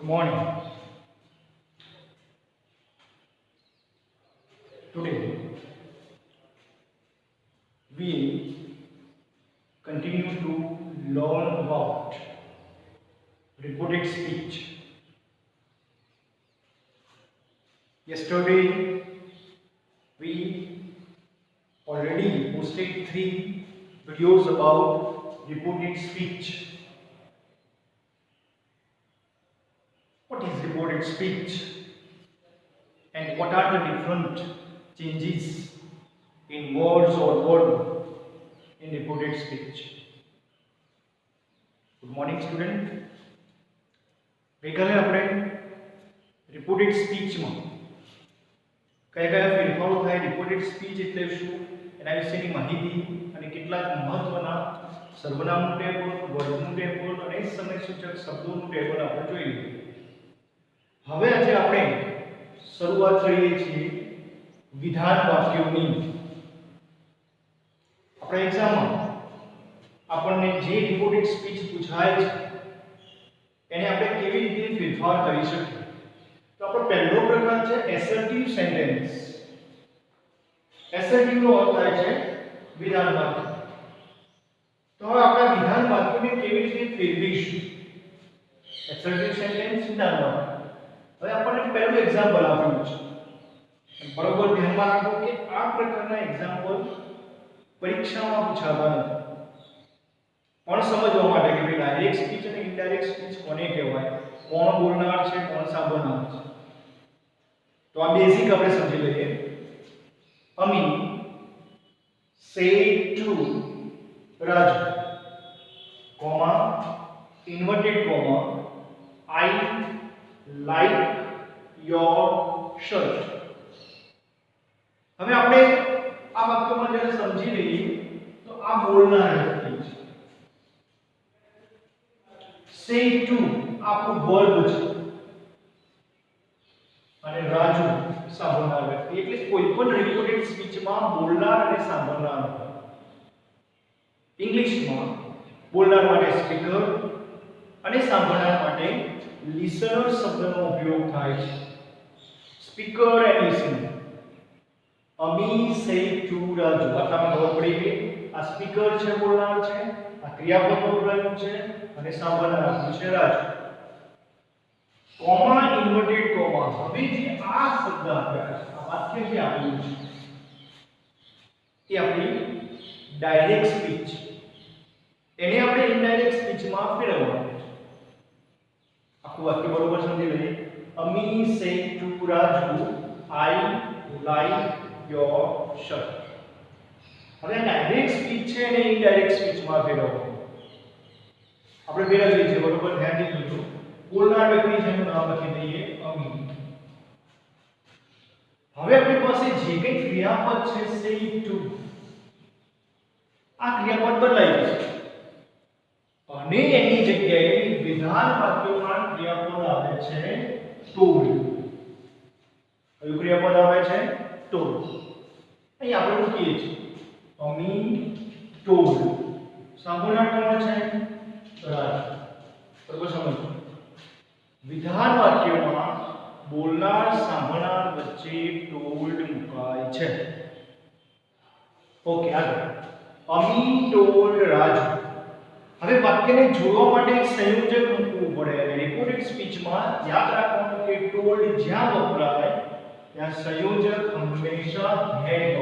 morning. Today we continue to learn about reported speech. Yesterday we already posted 3 videos about reported speech. What is reported speech and what are the different changes in words or word in reported speech? Good morning student. ગઈકાલે આપણે reported સ્પીચમાં કયા ફેરફારો થાય, reported speech એટલે શું, એના વિશેની માહિતી અને કેટલાક મહત્વના સર્વનામનું ટેબલ, વર્ગનું ટેબલ અને સમયસૂચક શબ્દોનું ટેબલ આપણે જોઈ લીધું. હવે આજે આપણે શરૂઆત કરીએ છીએ વિધાન વાક્યોની. આપણા એક્ઝામમાં આપણને જે રિપોર્ટેડ સ્પીચ પૂછાય છે એને આપણે કેવી રીતે ફેરફાર કરી શકીએ. તો આપણો પહેલો પ્રકાર છે એસર્ટિવ સેન્ટેન્સ. એસર્ટિવ નો અર્થ થાય છે વિધાન વાક્ય. તો હવે આપણે વિધાન વાક્યોને કેવી રીતે ફેરવીશું? એસર્ટિવ સેન્ટેન્સ, વિધાન વાક્ય. હવે આપણને પહેલું એક્ઝામ્પલ આપ્યું છે. બરોબર ધ્યાનમાં રાખો કે આ પ્રકારના એક્ઝામ્પલ પરીક્ષામાં પૂછાતા નથી. પણ સમજવા માટે કે ભાઈ ડાયરેક્ટ સ્પીચ અને ઇનડાયરેક્ટ સ્પીચ કોને કહેવાય, કોણ બોલનાર છે, કોણ સાંભળનાર છે. તો આ બેઝિક આપણે સમજી લઈએ. અમી said to Raju, comma inverted comma I like your shirt. હવે આપણે આ વાક્યમાં જ્યારે સમજી લઈએ તો આ બોલનાર વ્યક્તિ છે. say to આપણું વર્બ છે અને રાજુ સાંભળનાર વ્યક્તિ. એટલે કોઈ પણ રિપોર્ટેડ સ્પીચમાં બોલનાર અને સાંભળનાર. ઇંગ્લિશમાં બોલનાર માટે સ્પીકર અને સાંભળનાર માટે લિસનર શબ્દનો ઉપયોગ થાય છે. Speaker and listener. Ami said to Raju. આટલામાં ખબર પડી ગઈ. આ સ્પીકર છે, બોલનાર છે, આ ક્રિયાપદ વપરાયું છે અને સાંભળનાર આપ્યું છે રાજુ. Comma inverted comma. હવે જે આ શબ્દ આપ્યા છે, આ વાક્ય જે આપ્યું છે એ આપણી ડાયરેક્ટ સ્પીચ. એને આપણે ઇનડાયરેક્ટ સ્પીચમાં ફેરવવાનું છે. આખું વાક્ય બરોબર સમજી લઈએ. અમી said to Raju I like your shirt. હવે ડાયરેક્ટ સ્પીચ છે અને ઇનડાયરેક્ટ સ્પીચમાં ફેરવવાનું. આપણે ફેરવીએ છીએ, બરોબર ધ્યાનથી જોજો. બોલનાર વ્યક્તિ છે એનું નામ લખી દઈએ અમી. હવે આપણી પાસે જે કંઈ ક્રિયાપદ છે say to, આ ક્રિયાપદ બદલાઈ જશે અને એની જગ્યાએ વિધાન વાક્યોમાં ક્રિયાપદ આવે છે told. કયું ક્રિયાપદ આવે છે? told. અહીં આપણે મૂકીએ છીએ અમી told. સાંભળનાર કોણ છે? રાજુ. બરોબર સમજો. વિધાન વાક્યમાં બોલનાર સાંભળનાર વચ્ચે told મુકાય છે. ઓકે, આગળ. અમી told રાજુ. હવે વાક્યને જોડવા માટે એક સંયોજક મૂકવું પડે. અને રિપોર્ટેડ સ્પીચમાં યાદ રાખવાનું કે told જ્યાં વપરાય ત્યાં સંયોજક હંમેશા that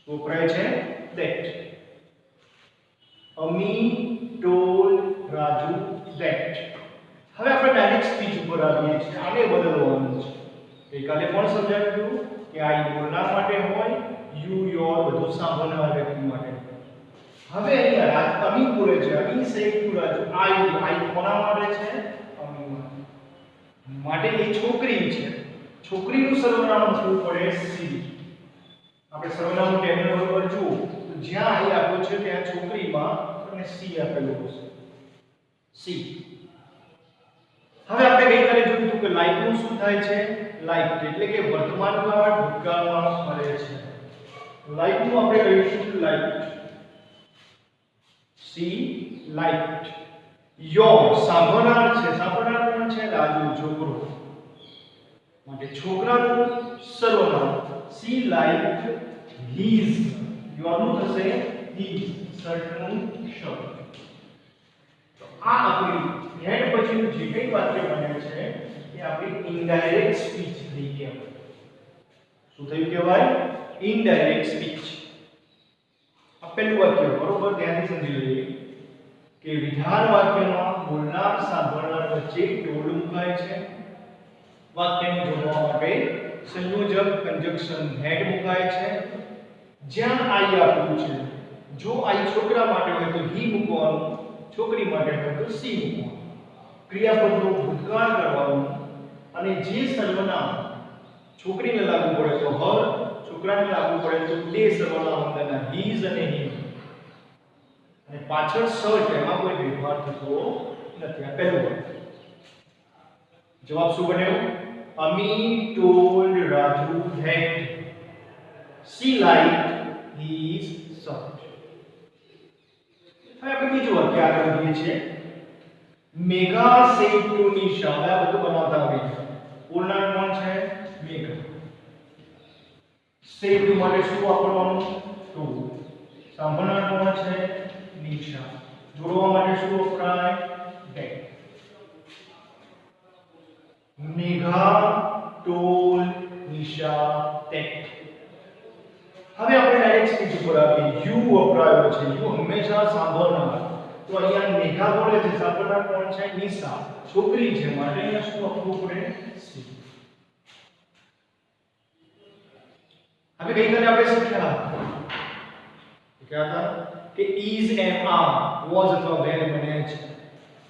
વપરાય છે that. Ami told Raju that. હવે આપણે ડાયરેક્ટ સ્પીચ ઉપર આવીએ છીએ. આને બદલવાનું છે. ગઈકાલે પણ સમજાવ્યું કે આ બોલનાર માટે હોય, યુ યોર બધું સાંભળનાર વ્યક્તિ માટે. હવે અહીંયા અમી બોલે છે. અમી said to રાજુ I કોના માટે છે? અમી માટે. એ છોકરી છે. છોકરીનું સર્વનામ શું પડે? સી. આપણે સર્વનામનું ટેબલ બરોબર જુઓ તો જ્યાં આઈ આપ્યો છે ત્યાં છોકરીમાં અને સી આપેલું હશે. સી. હવે આપણે ગઈકાલે જોયું હતું કે લાઈક નું શું થાય છે? લાઈક એટલે કે વર્તમાન કાળ ભૂતકાળમાં ફરે છે. લાઈક નું આપણે કહીશું લાઈક. સી લાઇક્ડ. યોર સાંભળનાર છે, સાંભળનાર કોણ છે? રાજુ, છોકરો. માટે છોકરાનું સર્વનામ સી લાઈક હીઝ. યોરનું થશે હીઝ, શર્ટનું શર્ટ. તો આ આપણી હેડ પછીનું જે કંઈ વાક્ય બને છે એ આપણી ઇનડાયરેક્ટ સ્પીચ થઈ કહેવાય. શું થયું કહેવાય? Indirect speech. આ પહેલું વાક્ય બરોબર ધ્યાનથી સમજી લઈએ કે વિધાન વાક્યમાં બોલનાર સાંભળનાર વચ્ચે ટોળ મુકાય છે. વાક્યને જોડવા માટે સંયોજક કંજક્શન હેડ મુકાય છે. જ્યાં આઈ આપવું છે, જો આઈ છોકરા માટે હોય તો હી મૂકવાનું, છોકરી માટે હોય તો સી મૂકવાનું. ક્રિયાપદનો ભૂતકાળ કરવાનું અને જે સર્વનામ છોકરીને લાગુ પડે તો હર, છોકરાને લાગુ પડે તો તે સર્વનામ અંદરના હીઝ અને હિમ. અને પાછળ સર્ટ એમાં કોઈ ફેરફાર થતો નથી. આ પહેલું વાક્ય. જવાબ શું બન્યો? અમી told Raju that she liked his shirt. હવે આપણે બીજું વાક્ય આગળ વધીએ છીએ. મેઘા said to Nisha. હવે આ બધું બનાવતા આવડી જાય. બોલનાર કોણ છે? મેઘા. said to માટે શું વાપરવાનું? to. સાંભળનાર કોણ છે? નિશા. જોડવા માટે શું વપરાય? that. Megha told Nisha that. હવે આપણે ડાયરેક્ટ સ્પીચ ઉપર આવીએ. યુ વપરાયો છે. યુ હંમેશા સાંભળનાર. તો અહીંયા મેઘા બોલે છે, સાંભળનાર કોણ છે? નિશા, છોકરી છે, માટે અહીંયા શું આપવું પડે? સી. હવે ગઈકાલે આપણે શીખ્યા હતા કે is, am, are, was અથવા were બને છે.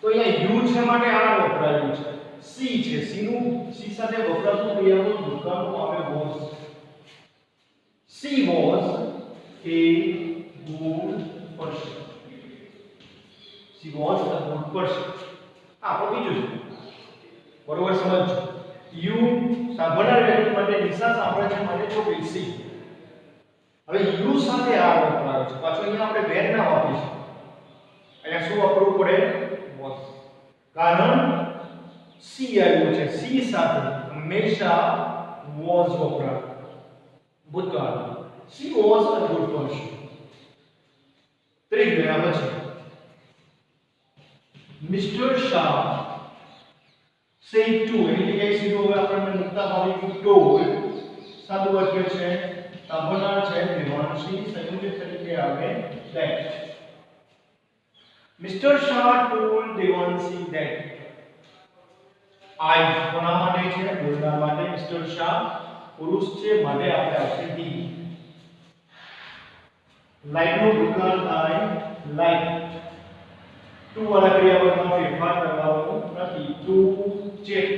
તો અહીંયા યુ છે માટે આ વપરાયું છે. સી છે, સી સાથે વપરાતું ક્રિયાપદ ભૂતકાળનું આવે was. She was a good person. She was a good person. આપણો બીજું છે. બરોબર સમજો. યુ સાંભળનાર વ્યક્તિ માટે, નિશા સાંભળે છે માટે છોકરી સી. હવે યુ સાથે આ વપરાયો છે. પાછો અહીંયા આપણે વેર ના વાપરીશું. અહીંયા શું વાપરવું પડે? was. કારણ સી આવ્યું છે. સી સાથે હંમેશા was વપરાય. ભૂતકાળ. She was a good person. ત્રીજું એના પછી Mr. Shah said to. એની જગ્યાએ સીધું હવે આપણે મુક્તા ભાવી told. સાદું વાક્ય છે, સાંભળનાર છે દેવાંશી, સંયોજક તરીકે આવે that. Mr. Shah told Devanshi that. I કોના માટે છે? બોલનાર માટે. Mr. Shah પુરુષ છે માટે આપણે આવશે he. લાઈક નો ભૂતકાળ થાય લાઈક. ટુ વાળા ક્રિયાપદમાં ફેરફાર કરવાનો નથી. To check.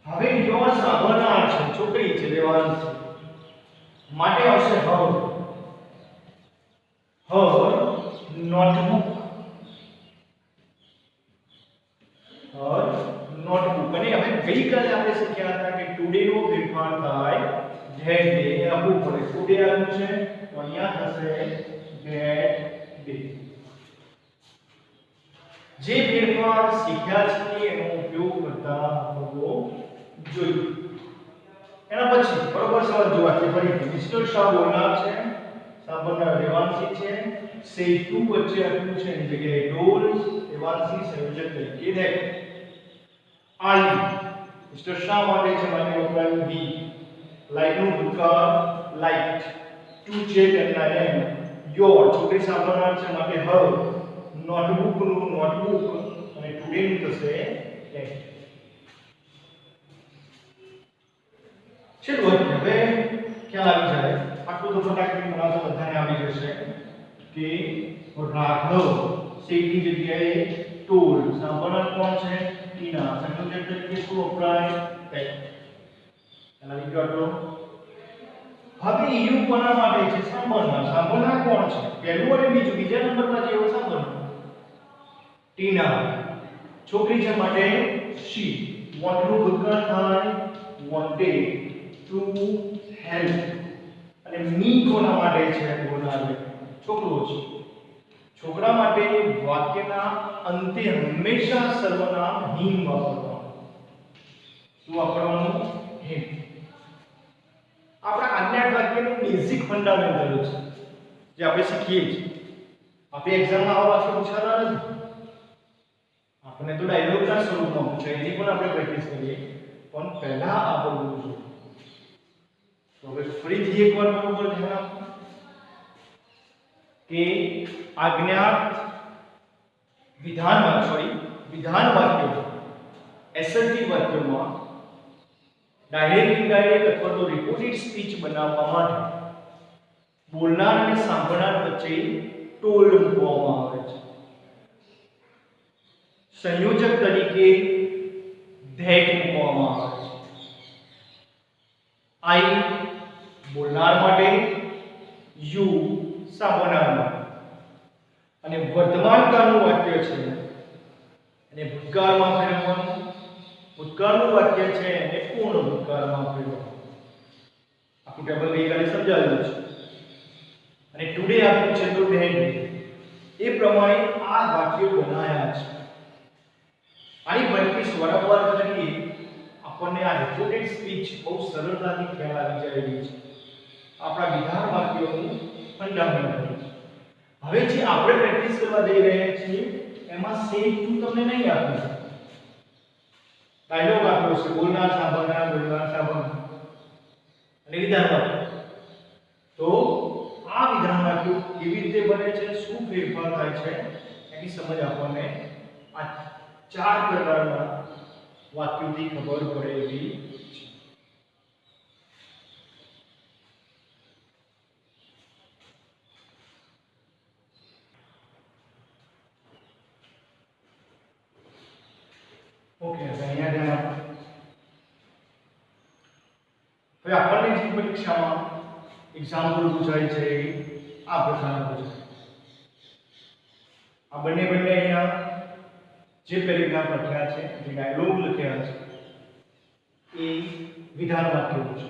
હવે યોર સાંભળનાર છે, છોકરી છે દેવાંશી, માટે આવશે her. her notebook. her notebook. અને હવે ગઈકાલે આપણે શીખ્યા હતા કે ટુડે નો ફેરફાર થાય that day. આપવું પડે. ટુડે આવ્યું છે તો અહીંયા થશે that day. જે ફેરફાર શીખ્યા છે એનો ઉપયોગ કરતા હોવો જોઈએ. એના પછી બરોબર સમજો વાક્ય ફરીથી. મિસ્ટર શાહ બોલનાર છે, સાંભળનાર દેવાંશી છે. say to વચ્ચે આપ્યું છે એની જગ્યાએ told. દેવાંશી સંયોજક તરીકે that. I મિસ્ટર શાહ માટે છે માટે વપરાયું he. લાઈક નું ભૂતકાળ liked. to check and am. your છોકરી સાંભળનાર છે માટે her. notebook નું notebook અને today નું થશે that. ચલો હવે ખ્યાલ આવી જાય. આટલું તો ફટાફટ બનાવતો બધાને આવી જશે કે રાઘવ સેની જગ્યાએ told. સાંભળનાર કોણ છે? ટીના. સંયોજક તરીકે શું વપરાય? that. એના વિગતો હવે યુ કોના માટે છે? સાંભળનાર. સાંભળનાર કોણ છે? પહેલું અને બીજું. બીજા નંબરમાં જે સાંભળનાર ટીના, છોકરી છે માટે she. want નું ભૂતકાળ થાય wanted. to help. અને મી કોના માટે છે? બોલનાર છોકરો છે. છોકરા માટે વાક્યના અંતે હંમેશા સર્વનામ હિમ વાપરવાનું. શું વાપરવાનું? હિમ. આપણા આજ્ઞા વાક્યનું બેઝિક ફંડામેન્ટલ છે જે આપણે શીખીએ છીએ. આપણે એક્ઝામમાં આવા વાક્યો પૂછાતા નથી. આપણે તો ડાયલોગના સ્વરૂપમાં પૂછાય એની પણ આપણે પ્રેક્ટિસ કરીએ, પણ પહેલા આ બોલવું જોઈએ. તો હવે ફરીથી એકવાર બરોબર ધ્યાન આપો કે આજ્ઞા વિધાન વાક્યો એસર્ટિવ વાક્યોમાં ડાયરેક્ટ ઇનડાયરેક્ટ અથવા તો રિપોર્ટેડ સ્પીચ બનાવવા માટે બોલનાર અને સાંભળનાર વચ્ચે ટોલ્ડ મૂકવામાં આવે છે. સંયોજક તરીકે ધેટ મૂકવામાં આવે છે. આઈ બોલનાર માટે, યુ સાંભળનાર માટે. અને વર્તમાનકાળનું વાક્ય છે અને ભૂતકાળમાં ફેરવવાનું. ભૂતકાળનું વાક્ય છે અને પૂર્ણ ભૂતકાળમાં ફેરવવાનું. આખું ટેબલ ગઈકાલે સમજાવેલું છે અને ટુડે આપ્યું છે તો ધેટ. એ પ્રમાણે આ વાક્યો બનાયા છે. આની પ્રેક્ટિસ વારંવાર કરીએ આપણને આ રિપોર્ટેડ સ્પીચ બહુ સરળતાથી ખ્યાલ આવી જાય છે. આપણા વિધાન વાક્યોનું ફંડામેન્ટલ. હવે જે આપણે પ્રેક્ટિસ કરવા જઈ રહ્યા છીએ એમાં સેટ ટુ તમને નહીં આપ્યું. ડાયલોગ આપ્યો છે, બોલનાર સાંભળનાર, બોલનાર સાંભળનાર અને વિધાન વાક્ય. તો આ વિધાન વાક્યો કેવી રીતે બને છે, શું ફેરફાર થાય છે એની સમજ આપણને આ 4 પ્રકારના વાક્યોથી ખબર પડે એવી છે. ઓકે, અહીંયા ધ્યાન આપો. હવે આપણને જે પરીક્ષામાં એક્ઝામ્પલ પૂછાય છે આ પ્રકારના પૂછાય. આ બંને અહીંયા જે પેરેગ્રાફ લખ્યા છે, જે ડાયલોગ લખ્યા છે એ વિધાન વાક્યો છે,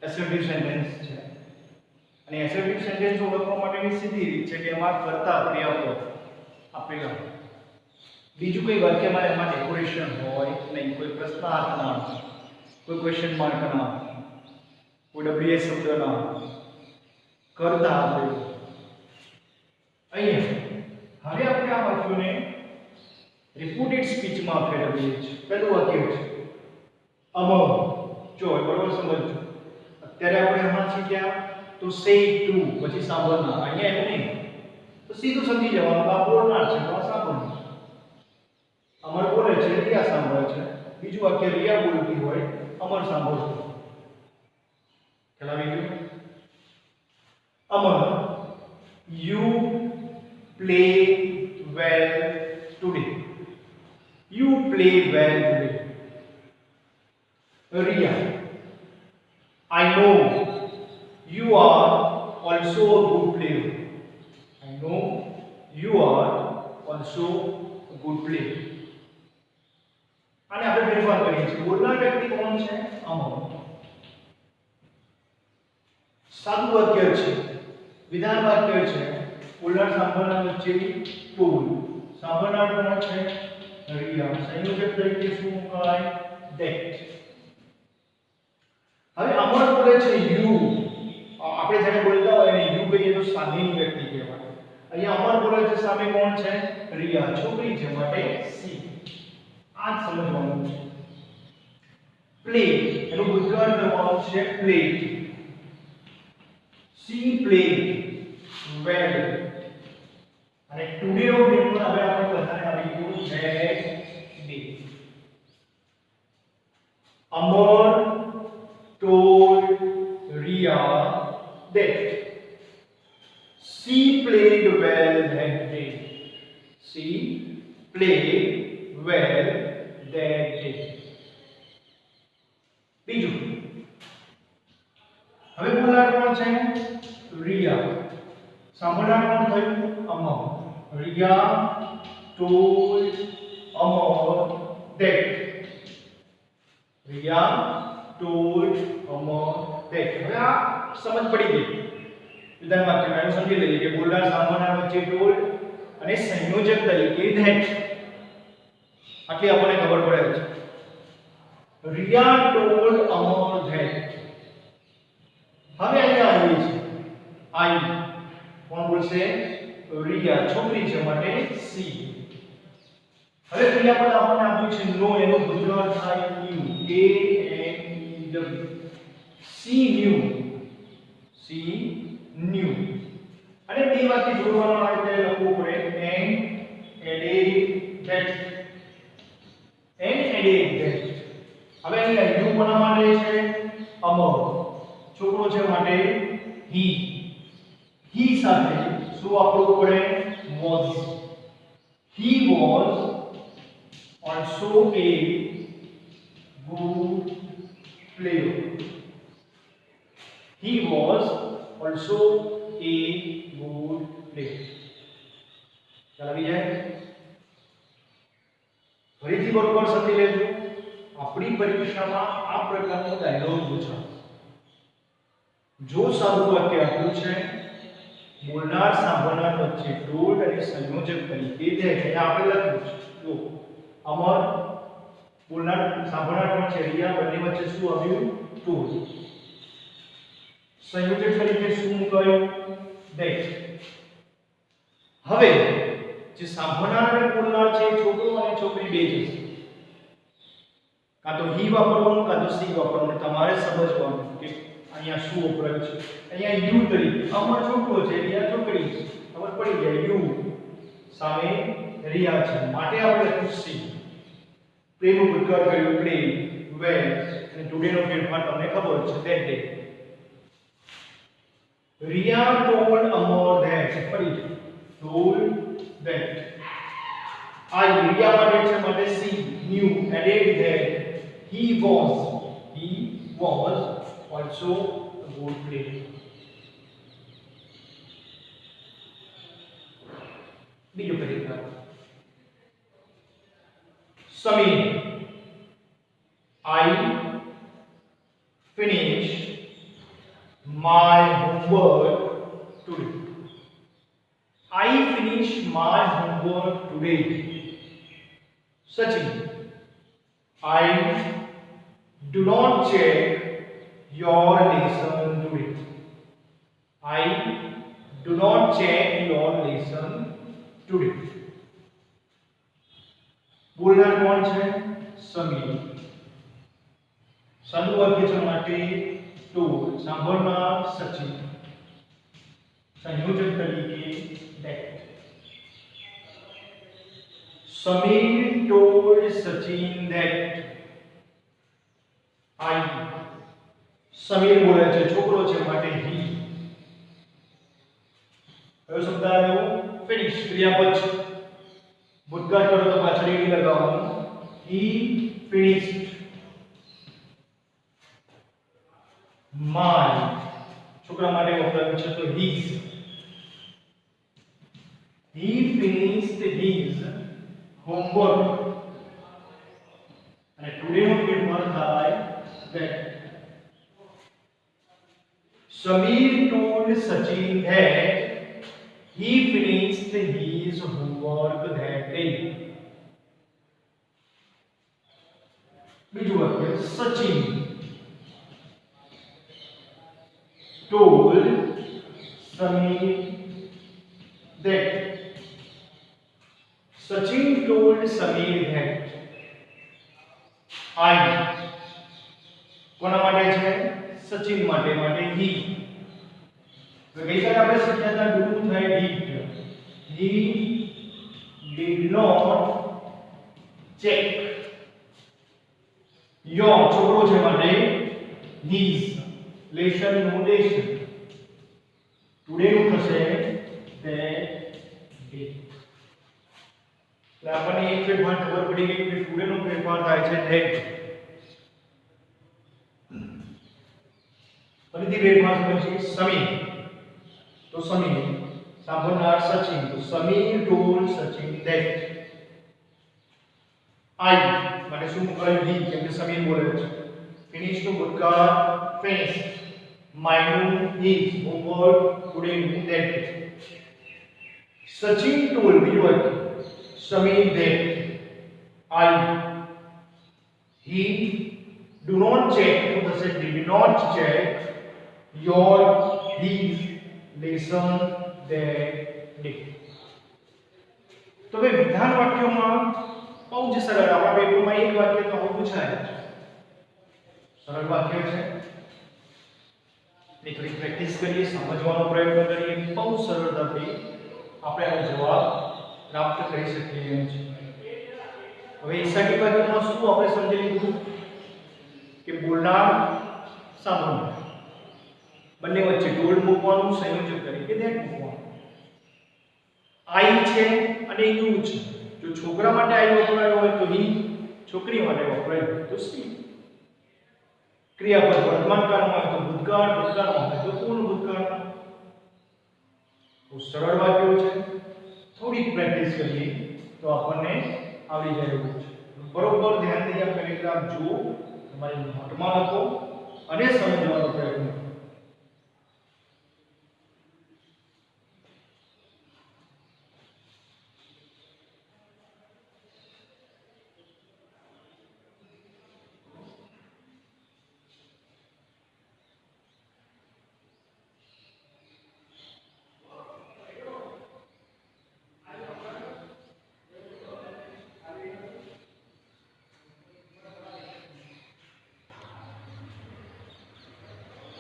એસર્ટિવ સેન્ટેન્સ છે. અને એસર્ટિવ સેન્ટેન્સ ઓળખવા માટેની સીધી રીત છે કે એમાં કર્તા ક્રિયાપદ આપેલા હોય. બીજું કોઈ વાક્યમાં એમાં ડેકોરેશન હોય નહીં, કોઈ પ્રશ્નાર્થ ના હોય, કોઈ ક્વેશ્ચન માર્ક ના હોય, કોઈ ડબલ્યુએસ શબ્દ ના હોય, કર્તા આપેલું. અહીંયા હવે આપણે આ વાક્યોને રિપોર્ટેડ સ્પીચમાં ફેરવીએ છીએ. પહેલું વાક્ય છે અમર. જો બરોબર સમજજો. અત્યારે આપણે હમણાં શીખ્યા તો સે ટુ પછી સાંભળનાર. અહીંયા એવું નહીં, તો સીધું સમજી જવાનું આ બોલનાર છે તો આ સાંભળનાર. અમર બોલે છે, રિયા સાંભળે છે. બીજું વાક્ય રિયા બોલતી હોય, અમર સાંભળતો. ખ્યાલ આવી ગયો? Amar, you play well today. You play well today. Riya, I know you are also a good player. I know you are also a good player. આને આપણે ફેરફાર કરીએ છીએ. બોલનાર વ્યક્તિ કોણ છે? અમર. સાદું વાક્ય છે, વિધાન વાક્ય છે. બોલનાર સાંભળનાર વચ્ચે ટોલ. સાંભળનાર કોણ છે? રિયા. સંયોજક તરીકે શું મુકાય? ધેટ. હવે અમર બોલે છે યુ. આપણે જ્યારે બોલતા હોય ને યુ કહીએ તો સામેની વ્યક્તિ કહેવાય. અહીંયા અમર બોલે છે, સામે કોણ છે? રિયા. છોકરી છે માટે સી. આ જ સમજવાનું છે. પ્લે એનું ભૂતકાળ કરવાનું છે પ્લેડ. સી પ્લેડ વેલ. અને ટુડે નો પેપર હવે આપણે બધાને આવી ગયું that day. Amar told Riya that she played well that day. She played well that day. બીજું, હવે બોલનાર કોણ છે? રિયા. સાંભળનાર કોણ થયું? અમર. Riya told Amar that. Riya told Amar that. હવે આ સમજ પડી ગઈ. વિધાન વાક્યમાં સમજી લઈએ કે બોલનાર સાંભળનાર વચ્ચે ટોલ્ડ અને સંયોજક તરીકે that. આટલી આપણને ખબર પડે છે. Ria told Amar that. હવે અહીંયા આવીએ છીએ. I કોણ બોલશે? રિયા છોકરી છે માટે સી. હવે ક્રિયાપદ આપણને આપ્યું છે નો, એનો ભૂતકાળ થાય knew, a n e w. C knew. અને બે વાક્ય જોડવાના આવે ત્યારે લખવું પડે and added that. હવે અહીંયા યુ કોના માટે છે? અમર. છોકરો છે માટે he સાથે શું વાપરવું પડે? was. He was also a good player. He was also a good player. ચાલો આવી જાય. ફરીથી બરોબર સમજી લેજો. આપણી પરીક્ષામાં આ પ્રકારનો ડાયલોગ પૂછાય. જો સાદું વાક્ય આપ્યું છે, બોલનાર સાંભળનાર વચ્ચે ટોલ્ડ અને સંયોજક તરીકે that. આપણે લખ્યું છે જો અમર બોલનાર સાંભળનાર વચ્ચે રિયા, બંને વચ્ચે શું આવ્યું? ટોલ્ડ. સંયોજક તરીકે શું મૂકાયું? that. હવે જે સાંભળનાર અને બોલનાર છે છોકરો અને છોકરી બે જ છે. કાં તો he વાપરવાનું કાં તો she વાપરવાનું. તમારે સમજવાનું કે અહીંયા શું વપરાયું છે. અહીંયા યુ તરીકે અમર છોકરો છે, રિયા છોકરી છે. ખબર પડી જાય યુ સામે રિયા છે માટે આપણે લખ્યું સી. પ્લેનું ભૂતકાળ કર્યું પ્લે, વેર અને ટુડેનો ફેરફાર તમને ખબર છે that day. Riya told Amar that. ફરી told that. આ રિયા માટે છે માટે C knew, added that. He was also a good player. બીજો પરિકાર Sameer. I finished my homework today. I finished my homework today. Sachin. I do not check your lesson today. I do not check your lesson today. બોલનાર કોણ છે? સમીર. સાદું વાક્ય છે માટે told. સાંભળનાર Sachin. સંયોજક તરીકે that. Samir told Sachin that. Sameer બોલે છે, છોકરો છે માટે he. હવે શબ્દ આવ્યો ફિનિશ. ક્રિયાપદ છે. ભૂતકાળ કરો તો પાછળ ed લગાવવાનું. he finished my. છોકરા માટે વપરાયું છે તો his. he finished his homework. અને today નો ફેરફાર થાય that. Samir told Sachin that he finished his homework that day. બીજું વાક્ય Sachin told Samir that. Sachin told Samir that. I કોના માટે છે? સચિન માટે he. તો ગઈકાલે આપણે શીખ્યા હતા ડુ થાય did. He did not check your. છોકરો છે માટે his. lesson નું lesson. today નું થશે that day. એટલે આપણને એક ફેરફાર ખબર પડી ગઈ કે today નો ફેરફાર થાય છે that. ફરીથી ફેરફાર છે સમીર. તો સમીર સાંભળનાર સચિન. તો Sameer told Sachin that. I માટે શું મુકાયું? he કેમ કે સમીર બોલે છે. ફિનિશ નું ભૂતકાળ finish. my નું his. homework today નું that. સચિન ટોલ બીજું વાક્ય Sameer that I he do not check શું થશે did not check your his lesson that day. તો હવે વિધાન વાક્યોમાં બહુ જ સરળ આપણા પેપરમાં એક વાક્ય તો આવું પૂછાય સરળ વાક્ય છે ને થોડી પ્રેક્ટિસ કરીએ સમજવાનો પ્રયત્ન કરીએ બહુ સરળતાથી આપણે આનો જવાબ પ્રાપ્ત કરી શકીએ એમ છે. હવે ઈસાકી વાક્યમાં શું આપણે સમજી લીધું કે બોલનાર સાંભળનાર બંને વચ્ચે ડોળ મૂકવાનું સંયોજક તરીકે ધ્યાન મૂકવાનું. આઈ છે અને યુ છે. જો છોકરા માટે આઈ વપરાયો હોય તો હી, છોકરી માટે વપરાયો હોય તો સી. ક્રિયાપદ વર્તમાન કાળમાં હોય તો ભૂતકાળ, ભૂતકાળમાં હોય તો પૂર્ણ ભૂતકાળ. તો સરળ વાક્યો છે, થોડી પ્રેક્ટિસ કરીએ તો આપણને આવડી જાય એવું છે. બરોબર ધ્યાનથી આ પેરેગ્રાફ જુઓ, તમારી નોટમાં લખો અને સમજવાનો પ્રયત્ન કરો.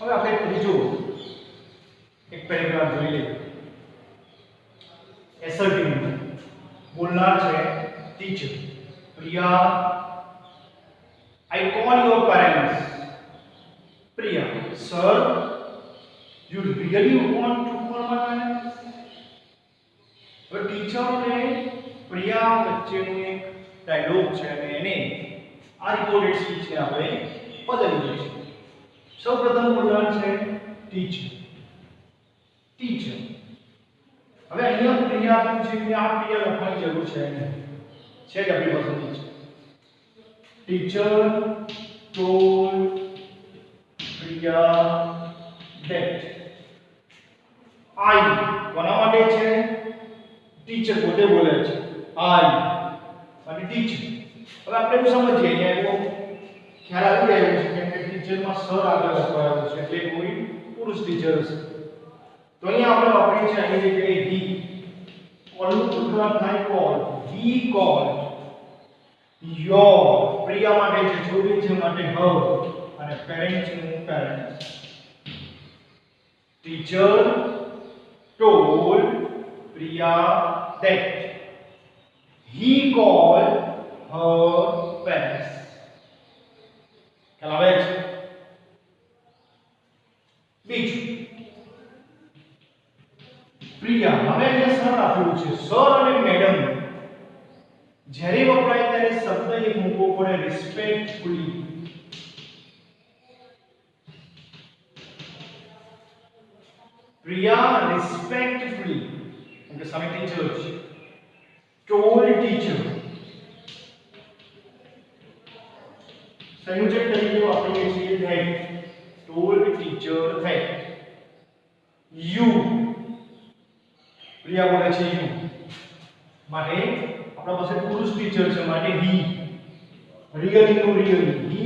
હવે આપણે ત્રીજો એક પેરેગ્રાફ જોઈ લઈએ. એસર્ટિવ બોલનાર છે teacher. Priya I call your parents. Priya sir you really want to call my parents. હવે ટીચર અને પ્રિયા વચ્ચેનો એક ડાયલોગ છે અને એને આ રિપોર્ટેડ સ્પીચ ને આપણે બદલી દઈશું. સૌપ્રથમ બોલનાર છે ટીચર. ટીચર હવે અહીંયા પ્રિયા આપેલું છે કે આ પ્રિયા લખવાની જરૂર છે નહીં, છે જ આપણી પાસે teacher. Teacher told Priya that I કોના માટે છે? ટીચર પોતે બોલે છે I અને ટીચર. હવે આપણે શું સમજીએ અહીંયા એવો ખ્યાલ આવી જાય છે કે ટીચરમાં સર આગળ વપરાયો છે એટલે કોઈ પુરુષ ટીચર હશે. તો અહીંયા આપણે વાપરીએ છીએ અહીં જગ્યાએ he. કોલનું ભૂતકાળ થાય call. he called your Priya માટે છે, છોકરી છે માટે her અને પેરેન્ટ્સ નું parents. Teacher told Priya that he called her parents. ખ્યાલ આવે છે? બીજું પ્રિયા, હવે અહીંયા સર આપેલું છે. સર અને મેડમ જ્યારે વપરાય ત્યારે શબ્દ એક મૂકવો પડે રિસ્પેક્ટફુલી. પ્રિયા રિસ્પેક્ટફુલી કે સામે ટીચર છે. ટોલ્ડ ટીચર સંયોજક તરીકે વાપરીએ છીએ that. told teacher that. you Priya બોલે છે you માટે આપણા પાસે પુરુષ ટીચર છે માટે he. really નું really he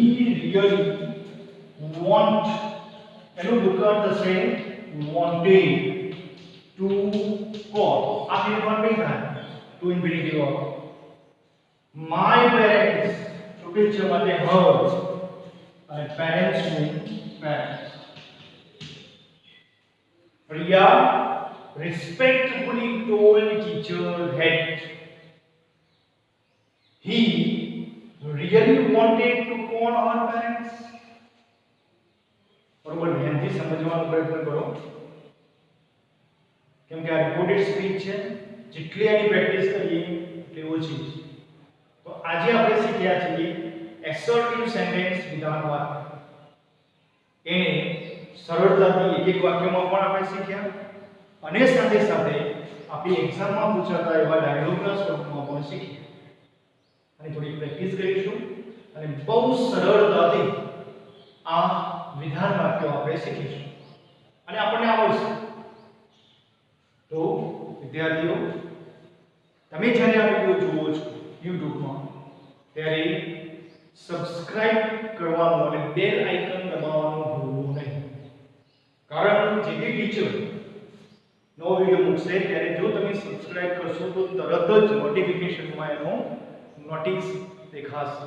really want એનું ભૂતકાળ થશે wanted to call. આ ફેરફાર નહીં થાય to infinitive of my parents છોકરી છે માટે her અને parents નું parents. Priya respectfully told teacher that he really wanted to call our parents. બરોબર ધ્યાનથી સમજવાનો પ્રયત્ન કરો કેમ કે આ રિપોર્ટેડ સ્પીચ છે, જેટલી આની પ્રેક્ટિસ કરીએ એટલી ઓછી છે. તો આજે આપણે શીખ્યા છીએ એસર્ટિવ સેન્ટેન્સ વિધાન વાક્ય. એને સરળતાથી એક એક વાક્યમાં પણ આપણે શીખ્યા અને સાથે સાથે આપણી એક્ઝામમાં પૂછાતા એવા ડાયલોગના સ્વરૂપમાં પણ શીખ્યા. અને થોડી પ્રેક્ટિસ કરીશું અને બહુ સરળતાથી આ વિધાન વાક્યો આપણે શીખીશું અને આપણને આવડશે. તો વિદ્યાર્થીઓ, તમે જ્યારે આ વિડિયો જુઓ છો યુટ્યુબમાં ત્યારે સબસ્ક્રાઇબ કરવાનું અને બેલ આઇકન દબાવવાનું ભૂલવું નહીં. કારણ જે તે ટીચર નવો વિડિયો મૂકશે ત્યારે જો તમે સબસ્ક્રાઇબ કરશો તો તરત જ નોટિફિકેશનમાં એનો નોટિસ દેખાશે.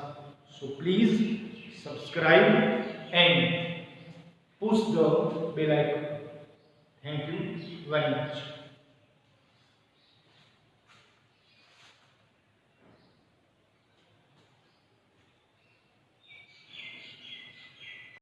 So please subscribe and push the bell icon. Thank you very much.